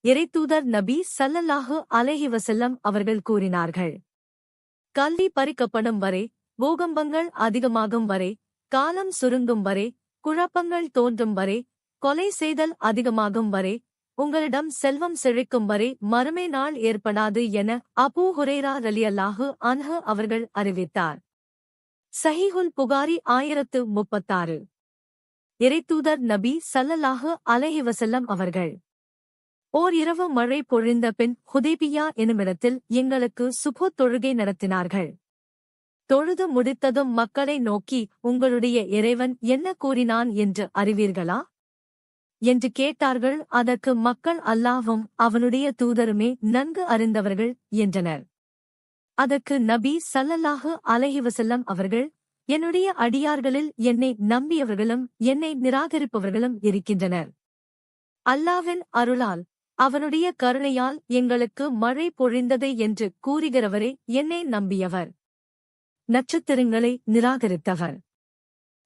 இறைத்தூதர் நபி ஸல்லல்லாஹு அலைஹி வஸல்லம் அவர்கள் கூறினார்கள், கல்வி பறிக்கப்படும் வரை, பூகம்பங்கள் அதிகமாகும் வரை, காலம் சுருங்கும் வரை, குழப்பங்கள் தோன்றும் வரை, கொலை செய்தல் அதிகமாகும் வரை, உங்களிடம் செல்வம் செழிக்கும் வரை மறுமை நாள் ஏற்படாது என அபூ ஹுரைரா ரலியல்லாஹு அன்ஹு அவர்கள் அறிவித்தார். ஸஹீஹுல் புகாரி 1036. இறைத்தூதர் நபி ஸல்லல்லாஹு அலைஹி வஸல்லம் அவர்கள், ஓர் இரவு மழை பொழிந்த பின் ஹுதைபியா எனுமிடத்தில் எங்களுக்கு சுபஹ் தொழுகை நடத்தினார்கள். தொழுது முடித்ததும் மக்களை நோக்கி, உங்களுடைய இறைவன் என்ன கூறினான் என்று அறிவீர்களா என்று கேட்டார்கள். அதற்கு மக்கள் அல்லாஹ்வும் அவனுடைய தூதருமே நன்கு அறிந்தவர்கள் என்றனர். அதற்கு நபி ஸல்லல்லாஹு அலைஹி வஸல்லம் அவர்கள், என்னுடைய அடியார்களில் என்னை நம்பியவர்களும் என்னை நிராகரிப்பவர்களும் இருக்கின்றனர். அல்லாஹ்வின் அருளால் அவனுடைய கருணையால் எங்களுக்கு மழை பொழிந்தது என்று கூறுகிறவரே என்னை நம்பியவர், நட்சத்திரங்களை நிராகரித்தவர்.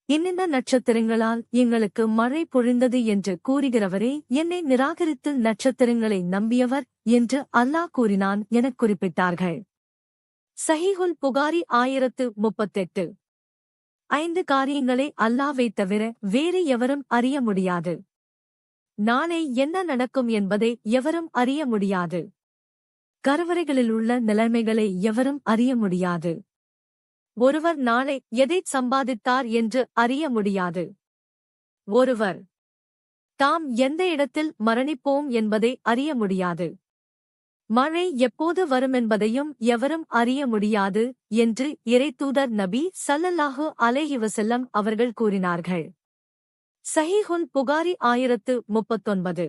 இன்னிந்த நட்சத்திரங்களால் எங்களுக்கு மழை பொழிந்தது என்று கூறுகிறவரே என்னை நிராகரித்து நட்சத்திரங்களை நம்பியவர் என்று அல்லாஹ் கூறினான் எனக் குறிப்பிட்டார்கள். ஸஹீஹுல் புகாரி 1038. 5 காரியங்களை அல்லாஹ்வைத் தவிர வேறு எவரும் அறிய முடியாது. நாளை என்ன நடக்கும் என்பதை எவரும் அறிய முடியாது. கருவறைகளிலுள்ள நிலைமைகளை எவரும் அறிய முடியாது. ஒருவர் நாளை எதைச் சம்பாதித்தார் என்று அறிய முடியாது. ஒருவர் தாம் எந்த இடத்தில் மரணிப்போம் என்பதை அறிய முடியாது. மழை எப்போது வருமென்பதையும் எவரும் அறிய முடியாது என்று இறைத்தூதர் நபி ஸல்லல்லாஹு அலைஹி வஸல்லம் அவர்கள் கூறினார்கள். ஸஹீஹுல் புகாரி 1039.